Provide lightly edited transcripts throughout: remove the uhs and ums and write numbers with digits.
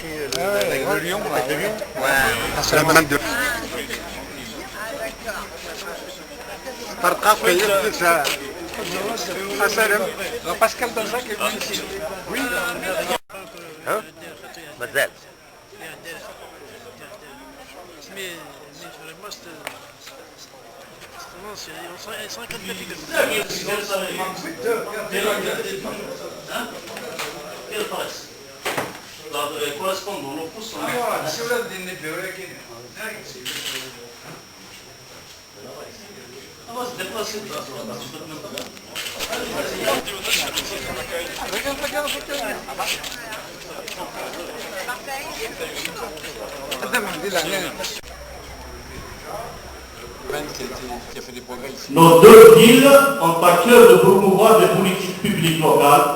Le lion, avec le lion. C'est la main de... Pascal Danzac est venu ici. Oui. Hein? مازال. Mais vraiment, c'est un cas de Qui a fait des progrès ici. Nos deux villes ont à cœur de promouvoir des politiques publiques locales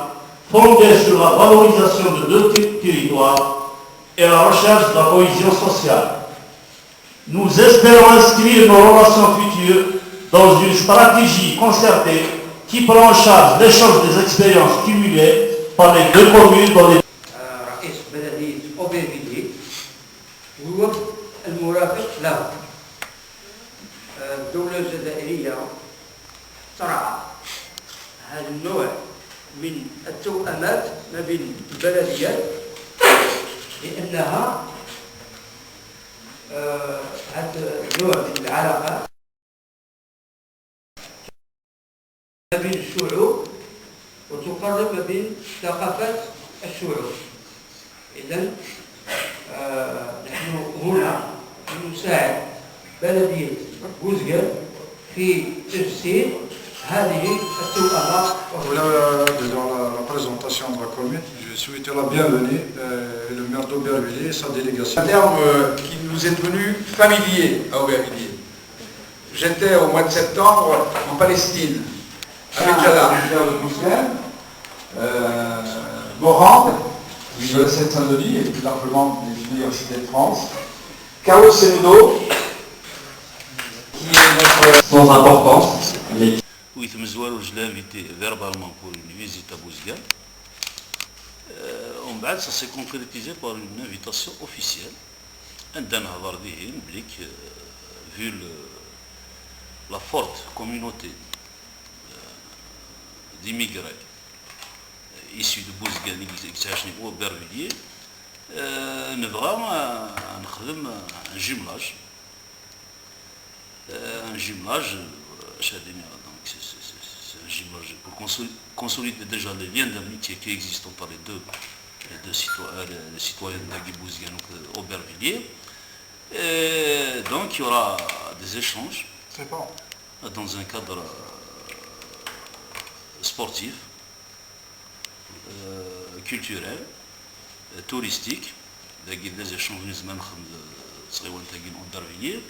fondées sur la valorisation de deux territoires et la recherche de la cohésion sociale. Nous espérons inscrire nos relations futures dans une stratégie concertée qui prend en charge l'échange des expériences cumulées par les deux communes dans les رئيس بلدية أوبرفيلييه والوفد المرافق له. الدولة الجزائرية ترعى هذا النوع من التوأمات ما بين البلديات لأنها هذا النوع من العلاقات ما بين الشعوب وتقرب ما بين ثقافات الشعوب. إذن نحن هنا نساعد بلدية بوزغال في تجسيد هذه التوأمات. Voilà la présentation de la commune. Je souhaite la bienvenue et le maire d'Aubervilliers et sa délégation. Un terme qui nous est devenu familier à Aubervilliers. J'étais au mois de septembre en Palestine, avec Jala. Morand, de la Seine-Saint-Denis et plus largement des universités de France. Carlos Semedo, qui est notre sans importance, mais Oui, je l'ai invité verbalement pour une visite à Bouzguel. Ça s'est concrétisé par une invitation officielle. Vu la forte communauté d'immigrés issus de Bouzguel ou Aubervilliers, nous avons un jumelage. Un jumelage, c'est un jumelage pour consolider déjà les liens d'amitié qui existent entre les deux citoyens d'Aguy-Bouzguel et Aubervilliers. Donc il y aura des échanges dans un cadre sportif, culturel, touristique, des échanges Aubervilliers.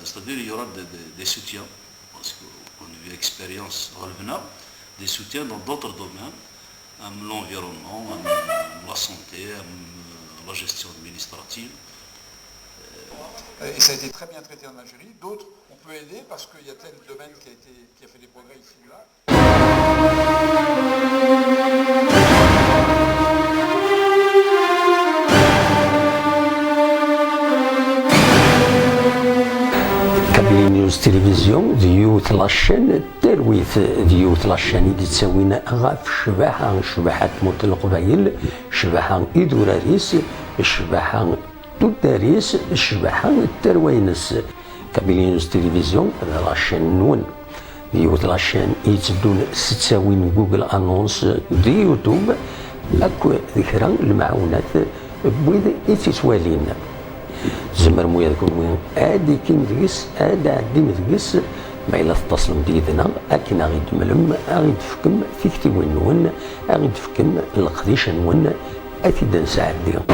C'est-à-dire il y aura des soutiens, parce qu'on a vu expérience revenable, des soutiens dans d'autres domaines, l'environnement, la santé, la gestion administrative. Et ça a été très bien traité en Algérie. D'autres, on peut aider parce qu'il y a tel domaine qui a fait des progrès ici ou là. نيوز تلفزيون ديوت لاشين ترويث ديوت لاشين اللي تساوينا غاف شباحة موت القبايل شباحة إدوراريس شباحة توداريس شباحة التروينس كابيل نيوز تلفزيون لاشين نون ديوت لاشين يتبدون ستساوين جوجل انونس دي يوتيوب اكو ذكرى المعونات بويد يتسوالين زمر مويا تكون وين ادي كيم دقس ادي عدي مدقس ما إلا تتصلم ديدنا أكن غيد ملم غيد فكم فيكتي وين غيد فكم القديش نون أتي دنساعد ديهم